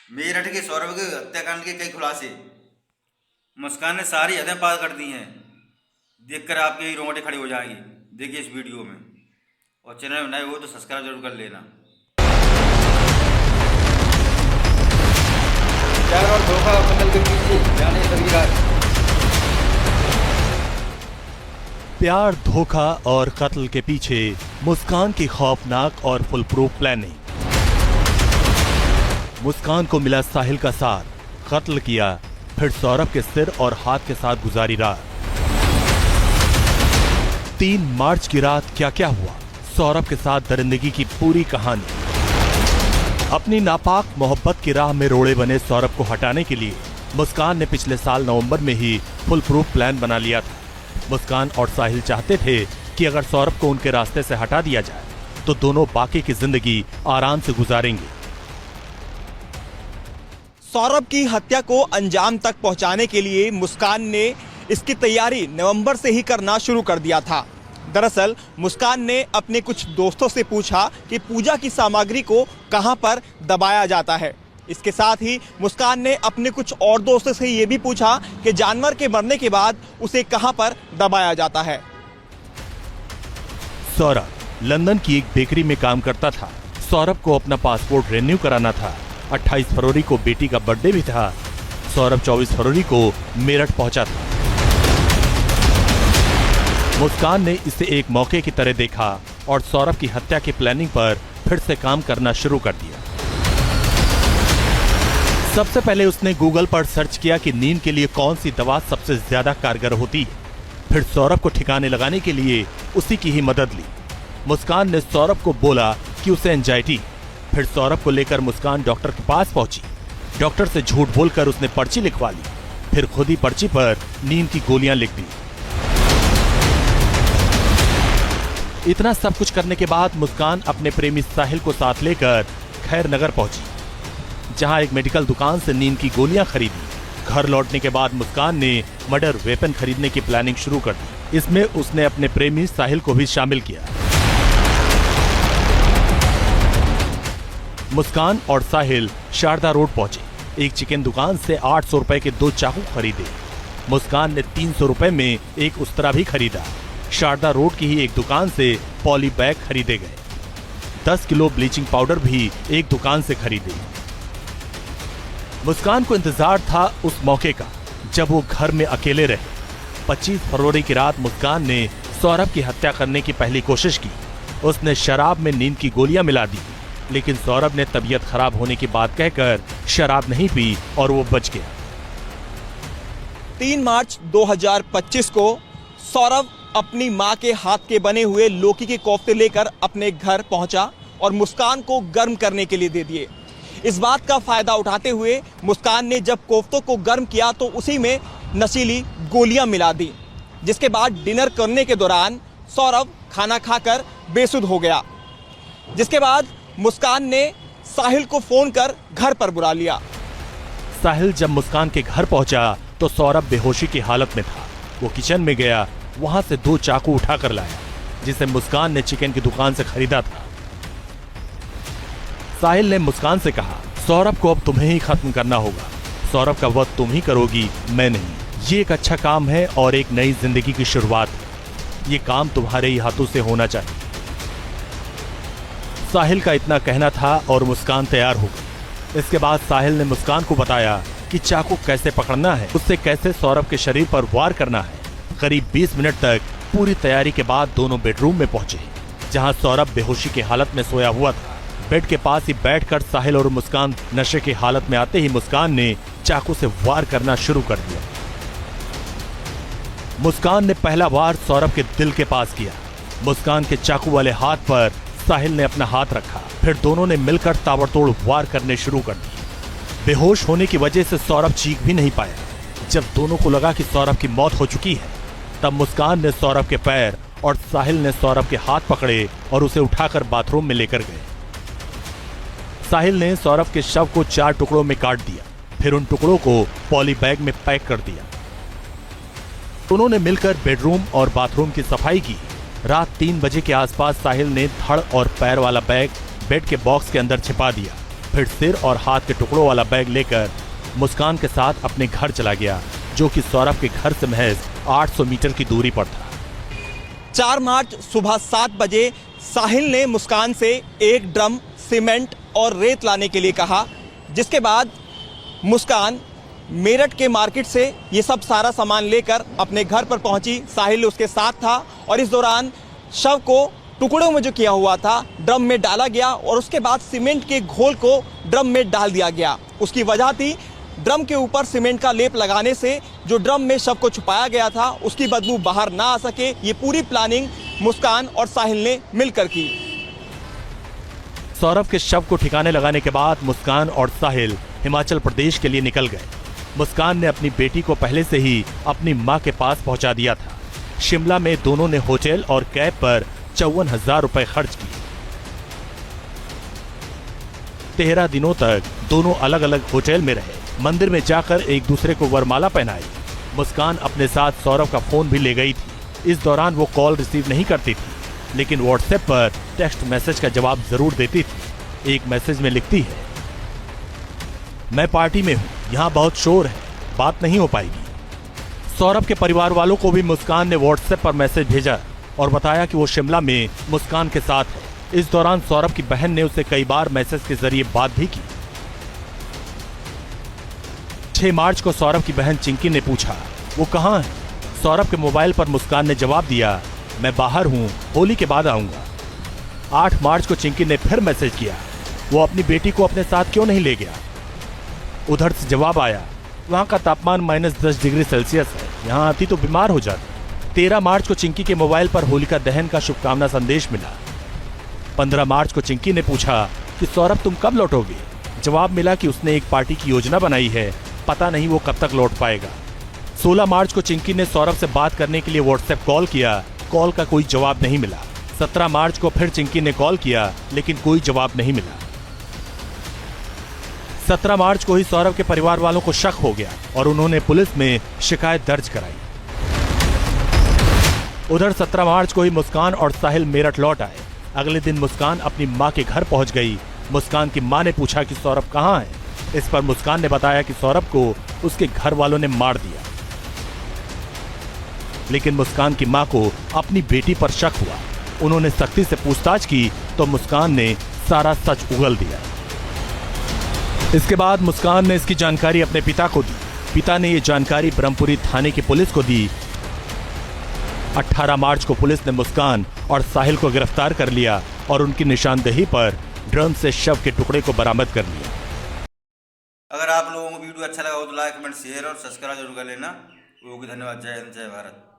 मेरठ के सौरभ के हत्याकांड के कई खुलासे। मुस्कान ने सारी हदें पार कर दी हैं। देखकर आपके रोंगटे खड़े हो जाएंगे। देखिए इस वीडियो में, और चैनल में नए हो तो सब्सक्राइब जरूर कर लेना। प्यार और धोखा कत्ल के पीछे जाने तस्वीर। प्यार, धोखा और कत्ल के पीछे मुस्कान की खौफनाक और फुल प्रूफ प्लानिंग। मुस्कान को मिला साहिल का साथ, कत्ल किया, फिर सौरभ के सिर और हाथ के साथ गुजारी रात। 3 मार्च की रात क्या क्या हुआ, सौरभ के साथ दरिंदगी की पूरी कहानी। अपनी नापाक मोहब्बत की राह में रोड़े बने सौरभ को हटाने के लिए मुस्कान ने पिछले साल नवंबर में ही फुल प्रूफ प्लान बना लिया था। मुस्कान और साहिल चाहते थे कि अगर सौरभ को उनके रास्ते से हटा दिया जाए तो दोनों बाकी की जिंदगी आराम से गुजारेंगे। सौरभ की हत्या को अंजाम तक पहुंचाने के लिए मुस्कान ने इसकी तैयारी नवंबर से ही करना शुरू कर दिया था। दरअसल मुस्कान ने अपने कुछ दोस्तों से पूछा कि पूजा की सामग्री को कहां पर दबाया जाता है। इसके साथ ही मुस्कान ने अपने कुछ और दोस्तों से ये भी पूछा कि जानवर के मरने के बाद उसे कहां पर दबाया जाता है। सौरभ लंदन की एक बेकरी में काम करता था। सौरभ को अपना पासपोर्ट रिन्यू कराना था। 28 फरवरी को बेटी का बर्थडे भी था। सौरभ 24 फरवरी को मेरठ पहुंचा था। मुस्कान ने इसे एक मौके की तरह देखा और सौरभ की हत्या की प्लानिंग पर फिर से काम करना शुरू कर दिया। सबसे पहले उसने गूगल पर सर्च किया कि नींद के लिए कौन सी दवा सबसे ज्यादा कारगर होती है। फिर सौरभ को ठिकाने लगाने के लिए उसी की ही मदद ली। मुस्कान ने सौरभ को बोला कि उसे एंजाइटी। फिर सौरभ को लेकर मुस्कान डॉक्टर के पास पहुंची। डॉक्टर से झूठ बोलकर उसने पर्ची लिखवा ली। फिर खुद ही पर्ची पर नींद की गोलियां लिख दी। इतना सब कुछ करने के बाद मुस्कान अपने प्रेमी साहिल को साथ लेकर खैरनगर पहुंची, जहां एक मेडिकल दुकान से नींद की गोलियां खरीदी। घर लौटने के बाद मुस्कान ने मर्डर वेपन खरीदने की प्लानिंग शुरू कर दी। इसमें उसने अपने प्रेमी साहिल को भी शामिल किया। मुस्कान और साहिल शारदा रोड पहुंचे। एक चिकन दुकान से 800 रुपए के 2 चाकू खरीदे। मुस्कान ने 300 रुपए में एक उस्तरा भी खरीदा। शारदा रोड की ही एक दुकान से पॉली बैग खरीदे गए। 10 किलो ब्लीचिंग पाउडर भी एक दुकान से खरीदे। मुस्कान को इंतजार था उस मौके का जब वो घर में अकेले रहे। 25 फरवरी की रात मुस्कान ने सौरभ की हत्या करने की पहली कोशिश की। उसने शराब में नींद की गोलियां मिला दी, लेकिन सौरभ ने तबीयत खराब होने की बात कहकर शराब नहीं पी और वो बच गया। 3 मार्च 2025 को सौरभ अपनी मां के हाथ के बने हुए लौकी के कोफ्ते लेकर अपने घर पहुंचा और मुस्कान को गर्म करने के लिए दे दिए। इस बात का फायदा उठाते हुए मुस्कान ने जब कोफ्तों को गर्म किया तो उसी में नशीली गोलियां मिला दी, जिसके बाद डिनर करने के दौरान सौरभ खाना खाकर बेसुध हो गया। जिसके बाद मुस्कान ने साहिल को फोन कर घर पर बुला लिया। साहिल जब मुस्कान के घर पहुंचा तो सौरभ बेहोशी की हालत में था। वो किचन में गया, वहां से 2 चाकू उठाकर लाया, जिसे मुस्कान ने चिकन की दुकान से खरीदा था। साहिल ने मुस्कान से कहा, सौरभ को अब तुम्हें ही खत्म करना होगा। सौरभ का वध तुम ही करोगी, मैं नहीं। ये एक अच्छा काम है और एक नई जिंदगी की शुरुआत है। ये काम तुम्हारे ही हाथों से होना चाहिए। साहिल का इतना कहना था और मुस्कान तैयार हो गई। इसके बाद साहिल ने मुस्कान को बताया कि चाकू कैसे पकड़ना है, उससे कैसे सौरभ के शरीर पर वार करना है। करीब 20 मिनट तक पूरी तैयारी के बाद दोनों बेडरूम में पहुंचे, जहां सौरभ बेहोशी की हालत में सोया हुआ था। बेड के पास ही बैठकर साहिल और मुस्कान नशे की हालत में आते ही मुस्कान ने चाकू से वार करना शुरू कर दिया। मुस्कान ने पहला वार सौरभ के दिल के पास किया। मुस्कान के चाकू वाले हाथ पर साहिल ने अपना हाथ रखा। फिर दोनों ने मिलकर ताबड़तोड़ वार करने शुरू कर दिए। बेहोश होने की वजह से सौरभ चीख भी नहीं पाया। जब दोनों को लगा कि सौरभ की मौत हो चुकी है, तब मुस्कान ने सौरभ के पैर और साहिल ने सौरभ के हाथ पकड़े और उसे उठाकर बाथरूम में लेकर गए। साहिल ने सौरभ के शव को 4 टुकड़ों में काट दिया। फिर उन टुकड़ों को पॉली बैग में पैक कर दिया। उन्होंने मिलकर बेडरूम और बाथरूम की सफाई की। रात 3 बजे के आसपास साहिल ने धड़ और पैर वाला बैग बेड के बॉक्स के अंदर छिपा दिया। फिर सिर और हाथ के टुकड़ों वाला बैग लेकर मुस्कान के साथ अपने घर चला गया, जो कि सौरभ के घर से महज 800 मीटर की दूरी पर था। 4 मार्च सुबह 7 बजे साहिल ने मुस्कान से 1 ड्रम सीमेंट और रेत लाने के लिए कहा, जिसके बाद मुस्कान मेरठ के मार्केट से ये सब सारा सामान लेकर अपने घर पर पहुंची। साहिल उसके साथ था और इस दौरान शव को टुकड़ों में जो किया हुआ था ड्रम में डाला गया और उसके बाद सीमेंट के घोल को ड्रम में डाल दिया गया। उसकी वजह थी ड्रम के ऊपर सीमेंट का लेप लगाने से जो ड्रम में शव को छुपाया गया था उसकी बदबू बाहर ना आ सके। ये पूरी प्लानिंग मुस्कान और साहिल ने मिलकर की। सौरभ के शव को ठिकाने लगाने के बाद मुस्कान और साहिल हिमाचल प्रदेश के लिए निकल गए। मुस्कान ने अपनी बेटी को पहले से ही अपनी मां के पास पहुंचा दिया था। शिमला में दोनों ने होटल और कैब पर 54,000 रुपए खर्च किए। 13 दिनों तक दोनों अलग अलग होटल में रहे। मंदिर में जाकर एक दूसरे को वरमाला पहनाई। मुस्कान अपने साथ सौरभ का फोन भी ले गई थी। इस दौरान वो कॉल रिसीव नहीं करती थी, लेकिन व्हाट्सएप पर टेक्स्ट मैसेज का जवाब जरूर देती थी। एक मैसेज में लिखती है, मैं पार्टी में हूं, यहाँ बहुत शोर है, बात नहीं हो पाएगी। सौरभ के परिवार वालों को भी मुस्कान ने व्हाट्सएप पर मैसेज भेजा और बताया कि वो शिमला में मुस्कान के साथ है। इस दौरान सौरभ की बहन ने उसे कई बार मैसेज के जरिए बात भी की। 6 मार्च को सौरभ की बहन चिंकी ने पूछा, वो कहाँ है? सौरभ के मोबाइल पर मुस्कान ने जवाब दिया, मैं बाहर हूं, होली के बाद आऊंगा। 8 मार्च को चिंकी ने फिर मैसेज किया, वो अपनी बेटी को अपने साथ क्यों नहीं ले गया? उधर से जवाब आया, वहां का तापमान -10 डिग्री सेल्सियस है, यहां आती तो बीमार हो जाती। 13 मार्च को चिंकी के मोबाइल पर होलिका दहन का शुभकामना संदेश मिला। 15 मार्च को चिंकी ने पूछा कि सौरभ तुम कब लौटोगे? जवाब मिला कि उसने एक पार्टी की योजना बनाई है, पता नहीं वो कब तक लौट पाएगा। 16 मार्च को चिंकी ने सौरभ से बात करने के लिए व्हाट्सएप कॉल किया, कॉल का कोई जवाब नहीं मिला। 17 मार्च को फिर चिंकी ने कॉल किया, लेकिन कोई जवाब नहीं मिला। 17 मार्च को ही सौरभ के परिवार वालों को शक हो गया और उन्होंने पुलिस में शिकायत दर्ज कराई। उधर 17 मार्च को ही मुस्कान और साहिल मेरठ लौट आए। अगले दिन मुस्कान अपनी मां के घर पहुंच गई। मुस्कान की मां ने पूछा कि सौरभ कहां है। इस पर मुस्कान ने बताया कि सौरभ को उसके घर वालों ने मार दिया। लेकिन मुस्कान की मां को अपनी बेटी पर शक हुआ। उन्होंने सख्ती से पूछताछ की तो मुस्कान ने सारा सच उगल दिया। इसके बाद मुस्कान ने इसकी जानकारी अपने पिता को दी। पिता ने ये जानकारी ब्रह्मपुरी थाने की पुलिस को दी। 18 मार्च को पुलिस ने मुस्कान और साहिल को गिरफ्तार कर लिया और उनकी निशानदेही पर ड्रम से शव के टुकड़े को बरामद कर लिया। अगर आप लोगों को वीडियो अच्छा लगा हो तो लाइक कमेंट शेयर और सब्सक्राइब जरूर कर लेना। ओके, धन्यवाद। जय हिंद, जय भारत।